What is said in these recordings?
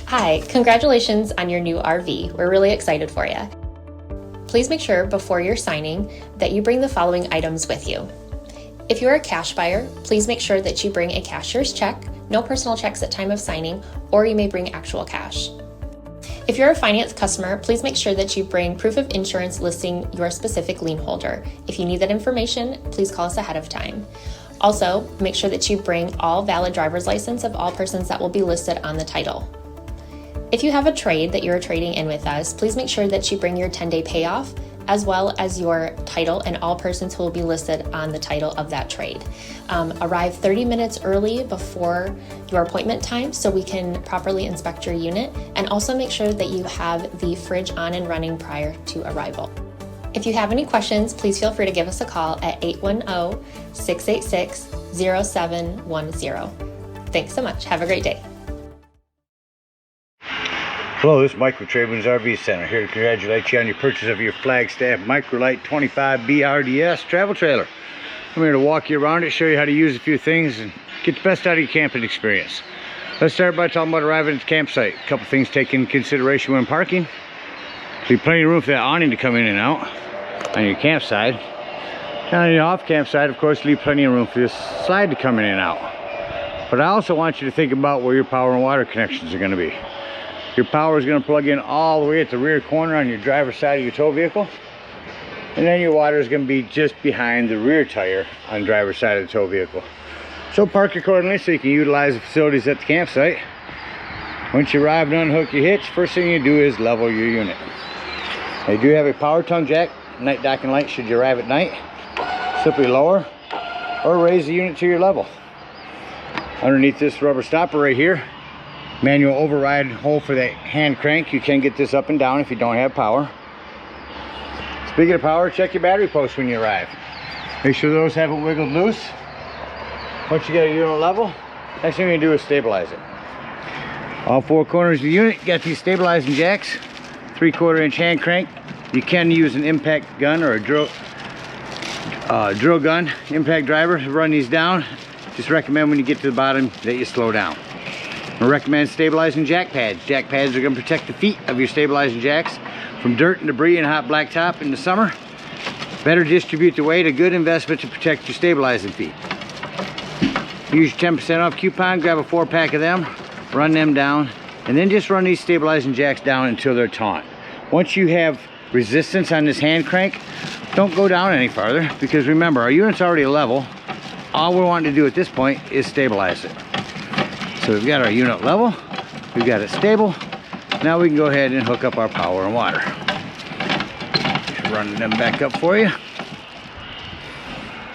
Hi, congratulations on your new RV. We're really excited for you. Please make sure before you're signing that you bring the following items with you. If you're a cash buyer, please make sure that you bring a cashier's check, no personal checks at time of signing, or you may bring actual cash. If you're a finance customer, please make sure that you bring proof of insurance listing your specific lien holder. If you need that information, please call us ahead of time. Also, make sure that you bring all valid driver's license of all persons that will be listed on the title. If you have a trade that you're trading in with us, please make sure that you bring your 10-day payoff as well as your title and all persons who will be listed on the title of that trade. Arrive 30 minutes early before your appointment time so we can properly inspect your unit, and also make sure that you have the fridge on and running prior to arrival. If you have any questions, please feel free to give us a call at 810-686-0710. Thanks so much. Have a great day. Hello, this is Mike with TradeWinds RV Center, here to congratulate you on your purchase of your Flagstaff Microlite 25B RDS travel trailer. I'm here to walk you around it, show you how to use a few things, and get the best out of your camping experience. Let's start by talking about arriving at the campsite. A couple things taken into consideration when parking. There'll be plenty of room for that awning to come in and out on your campsite. And on your off campsite, of course, leave plenty of room for this slide to come in and out. But I also want you to think about where your power and water connections are going to be. Your power is going to plug in all the way at the rear corner on your driver's side of your tow vehicle. And then your water is going to be just behind the rear tire on the driver's side of the tow vehicle. So park accordingly so you can utilize the facilities at the campsite. Once you arrive and unhook your hitch, first thing you do is level your unit. They do have a power tongue jack, night docking light should you arrive at night. Simply lower or raise the unit to your level. Underneath this rubber stopper right here, manual override hole for that hand crank. You can get this up and down if you don't have power. Speaking of power, check your battery posts when you arrive. Make sure those haven't wiggled loose. Once you get a unit level, next thing you do is stabilize it. All four corners of the unit got these stabilizing jacks, 3/4 inch hand crank. You can use an impact gun or a drill gun impact driver to run these down. Just recommend when you get to the bottom that you slow down. I recommend stabilizing jack pads. Jack pads are going to protect the feet of your stabilizing jacks from dirt and debris and hot blacktop in the summer. Better distribute the weight, a good investment to protect your stabilizing feet. Use your 10% off coupon, grab a 4-pack of them, run them down, and then just run these stabilizing jacks down until they're taut. Once you have resistance on this hand crank, don't go down any farther, because remember, our unit's already level. All we're wanting to do at this point is stabilize it. So we've got our unit level, we've got it stable. Now we can go ahead and hook up our power and water. Just running them back up for you.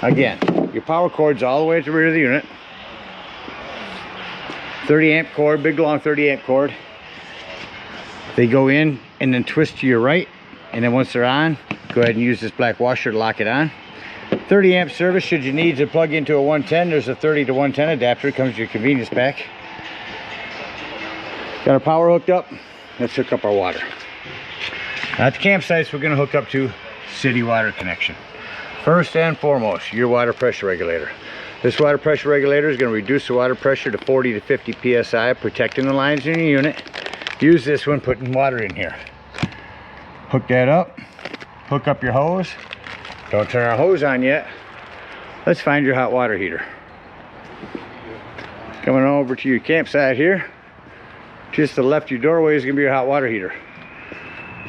Again, your power cord's all the way at the rear of the unit. 30 amp cord, big long 30 amp cord. They go in and then twist to your right, and then once they're on, go ahead and use this black washer to lock it on. 30 amp service should you need to plug into a 110. There's a 30 to 110 adapter. It comes with your convenience pack. Got our power hooked up. Let's hook up our water. At the campsites, we're going to hook up to city water connection. First and foremost, your water pressure regulator. This water pressure regulator is going to reduce the water pressure to 40 to 50 psi, protecting the lines in your unit. Use this when putting water in here. Hook that up. Hook up your hose. Don't turn our hose on yet. Let's find your hot water heater. Coming over to your campsite here, just to the left of your doorway is going to be your hot water heater.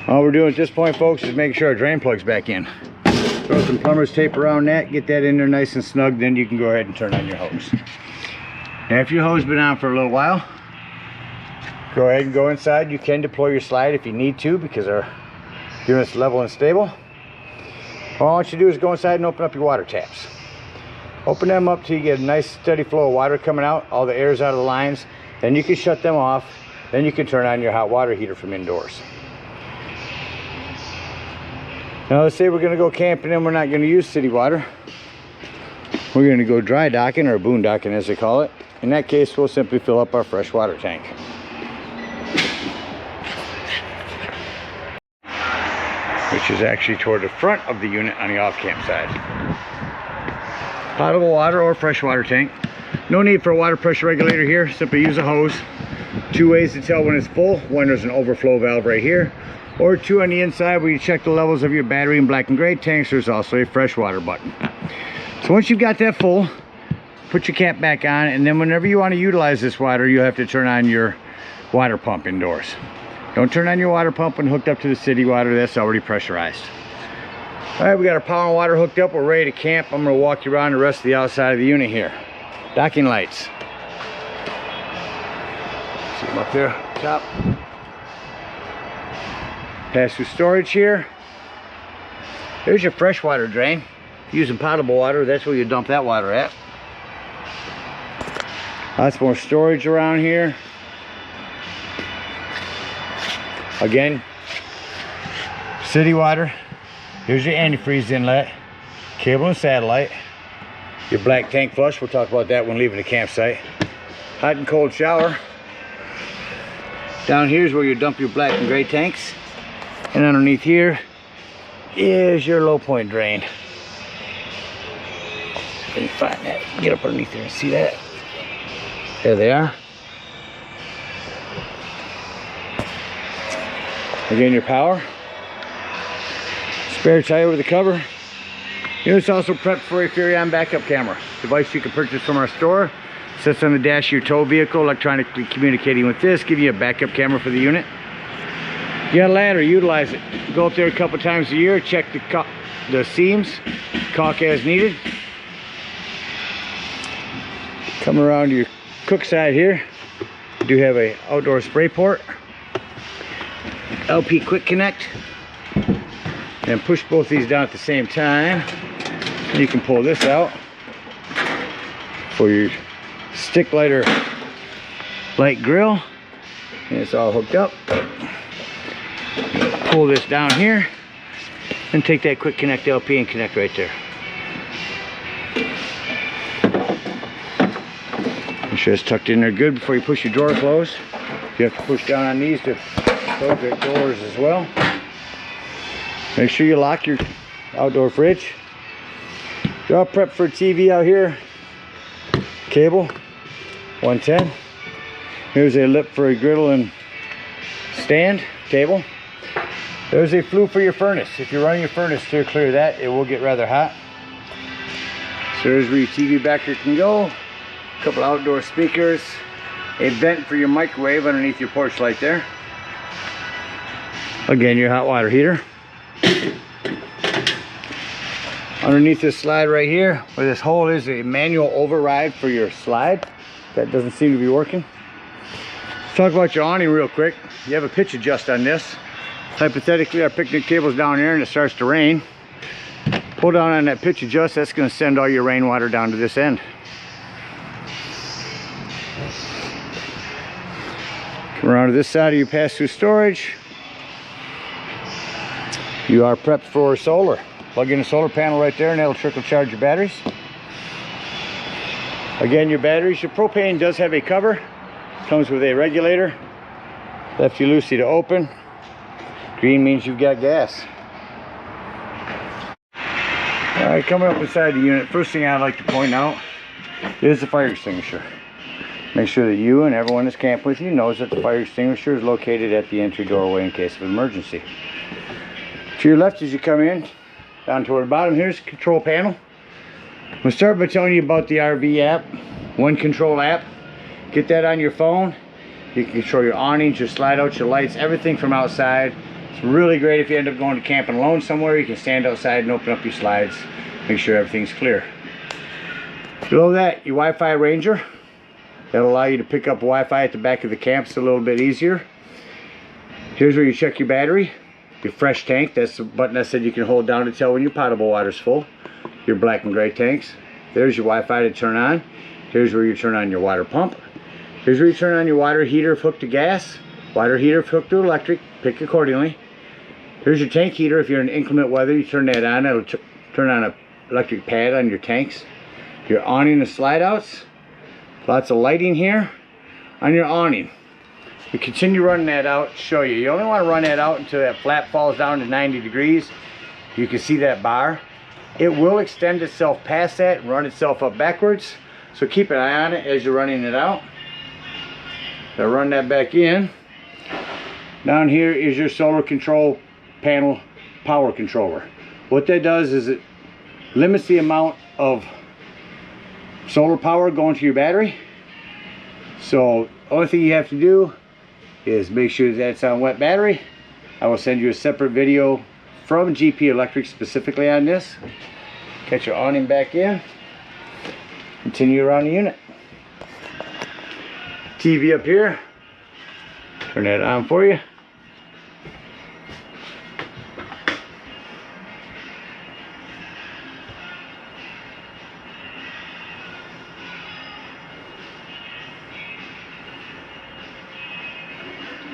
All we're doing at this point, folks, is making sure our drain plug's back in. Throw some plumber's tape around that, get that in there nice and snug, then you can go ahead and turn on your hose. Now if your hose has been on for a little while, go ahead and go inside. You can deploy your slide if you need to, because our unit's level and stable. All I want you to do is go inside and open up your water taps. Open them up till you get a nice steady flow of water coming out, all the air's out of the lines. Then you can shut them off. Then you can turn on your hot water heater from indoors. Now let's say we're going to go camping and we're not going to use city water. We're going to go dry docking, or boondocking as they call it. In that case, we'll simply fill up our fresh water tank. Which is actually toward the front of the unit on the off-camp side. Potable water or fresh water tank. No need for a water pressure regulator here. Simply use a hose. Two ways to tell when it's full. One, there's an overflow valve right here, or two on the inside where you check the levels of your battery and black and gray tanks. There's also a freshwater button. So once you've got that full, put your cap back on, and then whenever you want to utilize this water, you have to turn on your water pump indoors. Don't turn on your water pump when hooked up to the city water. That's already pressurized. All right, we got our power and water hooked up. We're ready to camp. I'm going to walk you around the rest of the outside of the unit here. Docking lights. See them up there, top. Pass-through storage here. There's your freshwater drain. Using potable water, that's where you dump that water at. Lots more storage around here. Again, city water. Here's your antifreeze inlet, cable and satellite, your black tank flush. We'll talk about that when leaving the campsite. Hot and cold shower. Down here is where you dump your black and gray tanks. And underneath here is your low point drain. Can you find that? Get up underneath there and see that. There they are. Again, your power. Spare tire with the cover. It's also prepped for a Furion backup camera. Device you can purchase from our store. Sits on the dash of your tow vehicle, electronically communicating with this, give you a backup camera for the unit. You got a ladder, utilize it. Go up there a couple times a year, check the seams, caulk as needed. Come around to your cook side here. You do have a outdoor spray port. LP quick connect. And push both these down at the same time. You can pull this out for your stick lighter light grill. And it's all hooked up. Pull this down here and take that quick connect LP and connect right there. Make sure it's tucked in there good before you push your drawer closed. You have to push down on these to close your doors as well. Make sure you lock your outdoor fridge. You're all prepped for a TV out here. Cable, 110. Here's a lip for a griddle and stand, table. There's a flue for your furnace. If you're running your furnace, steer clear of that. It will get rather hot. So there's where your TV backer can go. A couple outdoor speakers. A vent for your microwave underneath your porch light there. Again, your hot water heater. Underneath this slide right here, where this hole is, a manual override for your slide. That doesn't seem to be working. Let's talk about your awning real quick. You have a pitch adjust on this. Hypothetically, our picnic table's down there and it starts to rain. Pull down on that pitch adjust, that's going to send all your rainwater down to this end. Come around to this side of your pass-through storage. You are prepped for solar. Plug in a solar panel right there and that'll trickle charge your batteries. Again, your batteries, your propane does have a cover. Comes with a regulator. Lefty loosey to open. Green means you've got gas. All right, coming up inside the unit, first thing I'd like to point out is the fire extinguisher. Make sure that you and everyone that's camped with you knows that the fire extinguisher is located at the entry doorway in case of emergency. To your left as you come in, down toward the bottom, here's the control panel. We'll start by telling you about the RV app, One Control app. Get that on your phone. You can control your awnings, your slide outs, your lights, everything from outside. It's really great if you end up going to camping alone somewhere. You can stand outside and open up your slides, make sure everything's clear. Below that, your Wi-Fi Ranger. That'll allow you to pick up Wi-Fi at the back of the camp. It's a little bit easier. Here's where you check your battery. Your fresh tank, that's the button I said you can hold down to tell when your potable water's full. Your black and gray tanks. There's your Wi-Fi to turn on. Here's where you turn on your water pump. Here's where you turn on your water heater if hooked to gas. Water heater if hooked to electric, pick accordingly. Here's your tank heater. If you're in inclement weather, you turn that on. It'll turn on an electric pad on your tanks. Your awning and slide outs. Lots of lighting here on your awning. We continue running that out to show you. You only want to run that out until that flap falls down to 90 degrees. You can see that bar. It will extend itself past that and run itself up backwards. So keep an eye on it as you're running it out. So I run that back in. Down here is your solar control panel power controller. What that does is it limits the amount of solar power going to your battery. So only thing you have to do is make sure that's on wet battery. I will send you a separate video from GP Electric specifically on this. Catch your awning back in. Continue around the unit. TV up here. Turn that on for you.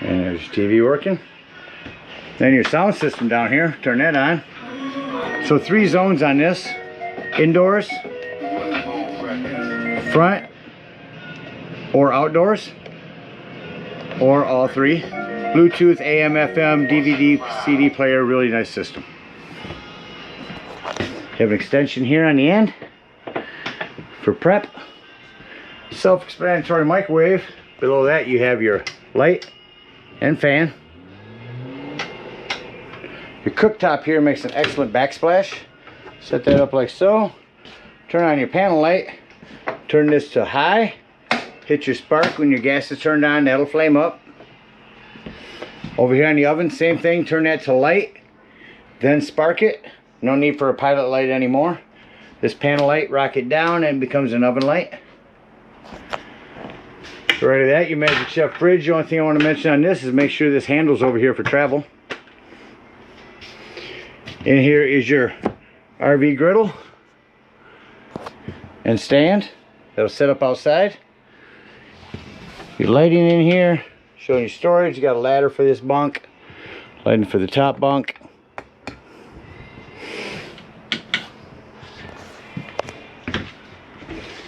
And there's your TV working. Then your sound system down here, turn that on. So 3 zones on this. Indoors, front, or outdoors, or all 3. Bluetooth, AM, FM, DVD, CD player, really nice system. You have an extension here on the end for prep. Self-explanatory microwave. Below that you have your light and fan. Your cooktop here makes an excellent backsplash. Set that up like so. Turn on your panel light. Turn this to high. Hit your spark when your gas is turned on. That'll flame up. Over here on the oven, same thing. Turn that to light. Then spark it. No need for a pilot light anymore. This panel light, rock it down and it becomes an oven light. So right to that, your Magic Chef fridge. The only thing I want to mention on this is make sure this handle's over here for travel. In here is your RV griddle and stand that'll set up outside. Your lighting in here, showing you storage. You got a ladder for this bunk, lighting for the top bunk.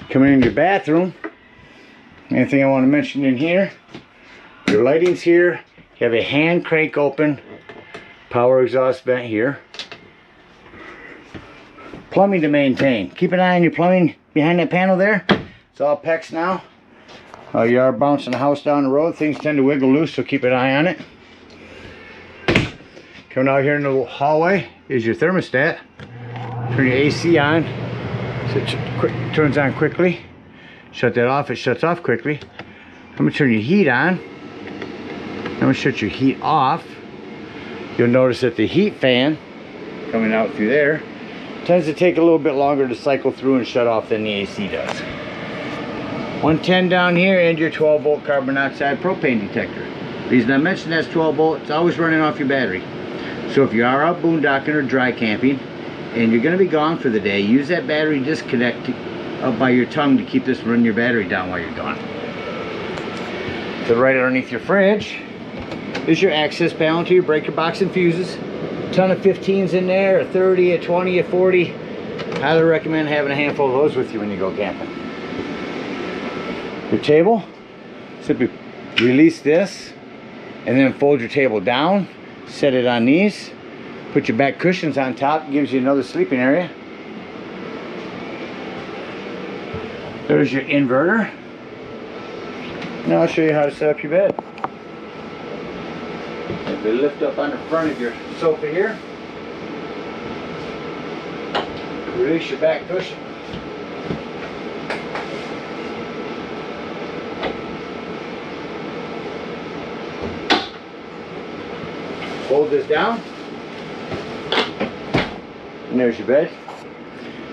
Coming in your bathroom, anything I want to mention in here, your lighting's here. You have a hand crank open power exhaust vent here. Plumbing to maintain. Keep an eye on your plumbing behind that panel there. It's all PEX now. You are bouncing the house down the road. Things tend to wiggle loose, so keep an eye on it. Coming out here in the hallway is your thermostat. Turn your AC on. So it turns on quickly. Shut that off, it shuts off quickly. I'm going to turn your heat on. I'm going to shut your heat off. You'll notice that the heat fan coming out through there tends to take a little bit longer to cycle through and shut off than the AC does. 110 down here and your 12 volt carbon monoxide propane detector. Reason I mentioned that's 12 volt, it's always running off your battery. So if you are out boondocking or dry camping and you're going to be gone for the day, use that battery disconnect up by your tongue to keep this running your battery down while you're gone. So right underneath your fridge is your access panel to your breaker box and fuses. Ton of 15s in there, a 30, a 20, a 40. Highly recommend having a handful of those with you when you go camping. Your table, simply release this and then fold your table down, set it on these, put your back cushions on top, gives you another sleeping area. There's your inverter. Now I'll show you how to set up your bed. If you lift up on the front of your sofa here, release your back cushion. Fold this down, and there's your bed.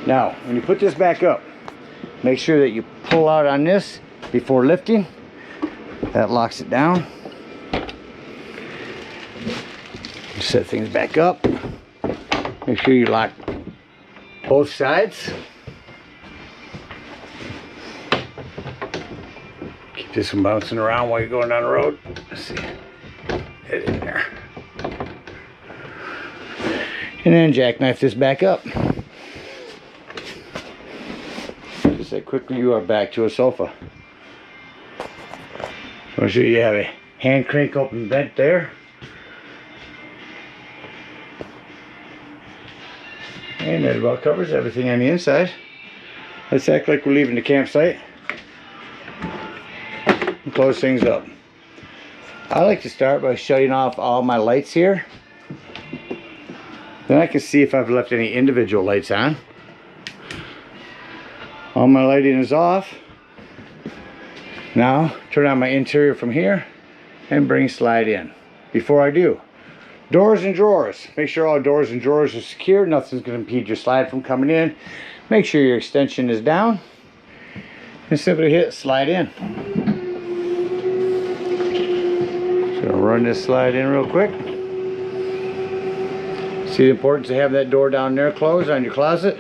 Now, when you put this back up, make sure that you pull out on this before lifting. That locks it down. Set things back up. Make sure you lock both sides. Keep this from bouncing around while you're going down the road. Let's see. Get it in there. And then jackknife this back up. Just that quickly you are back to a sofa. I'll show you have a hand crank open vent there. And that about covers everything on the inside. Let's act like we're leaving the campsite. And close things up. I like to start by shutting off all my lights here. Then I can see if I've left any individual lights on. All my lighting is off. Now turn on my interior from here and bring slide in. Before I do, doors and drawers. Make sure all doors and drawers are secure. Nothing's going to impede your slide from coming in. Make sure your extension is down. And simply hit slide in. So I'll run this slide in real quick. See the importance of having that door down there closed on your closet?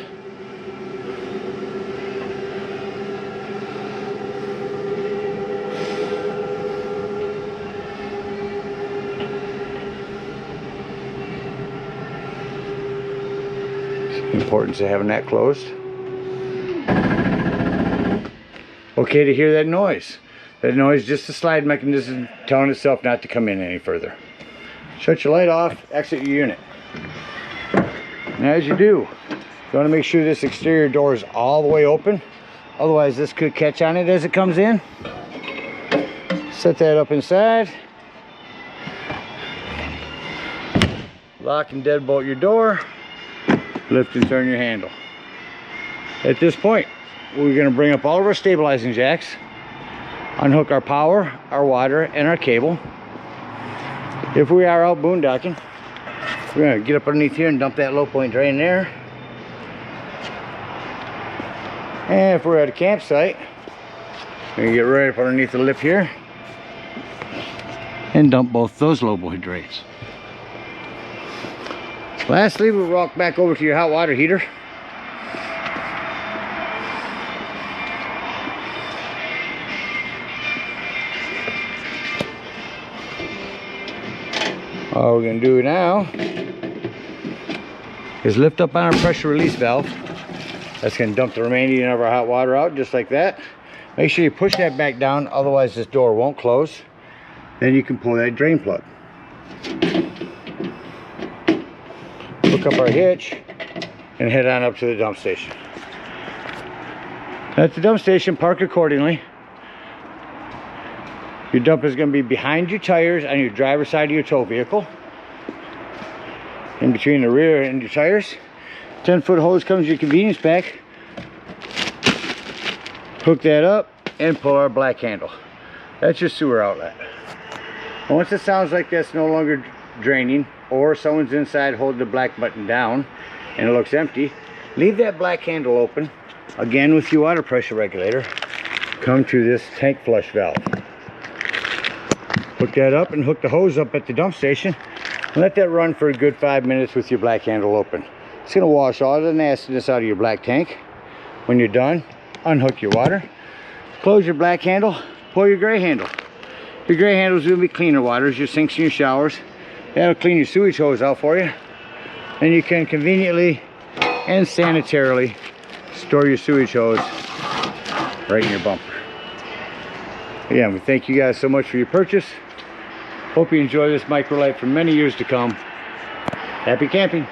Importance of having that closed. Okay to hear that noise. That noise is just the slide mechanism telling itself not to come in any further. Shut your light off, exit your unit. And as you do, you want to make sure this exterior door is all the way open. Otherwise this could catch on it as it comes in. Set that up inside. Lock and deadbolt your door. Lift and turn your handle. At this point, we're going to bring up all of our stabilizing jacks, unhook our power, our water, and our cable. If we are out boondocking, we're going to get up underneath here and dump that low point drain there. And if we're at a campsite, we're going to get right up underneath the lip here and dump both those low point drains. Lastly, we'll walk back over to your hot water heater. All we're going to do now is lift up on our pressure release valve. That's going to dump the remaining of our hot water out just like that. Make sure you push that back down, otherwise this door won't close. Then you can pull that drain plug. Hook up our hitch and head on up to the dump station. At the dump station, park accordingly. Your dump is going to be behind your tires on your driver's side of your tow vehicle. In between the rear and your tires. 10-foot hose comes with your convenience pack. Hook that up and pull our black handle. That's your sewer outlet. Once it sounds like that's no longer draining, or someone's inside holding the black button down and it looks empty, leave that black handle open. Again, with your water pressure regulator, come to this tank flush valve. Hook that up and hook the hose up at the dump station and let that run for a good 5 minutes with your black handle open. It's going to wash all the nastiness out of your black tank. When you're done, unhook your water, close your black handle, pull your gray handle. Your gray handle is going to be cleaner water, your sinks and your showers. That'll clean your sewage hose out for you. And you can conveniently and sanitarily store your sewage hose right in your bumper. Again, we thank you guys so much for your purchase. Hope you enjoy this Microlite for many years to come. Happy camping.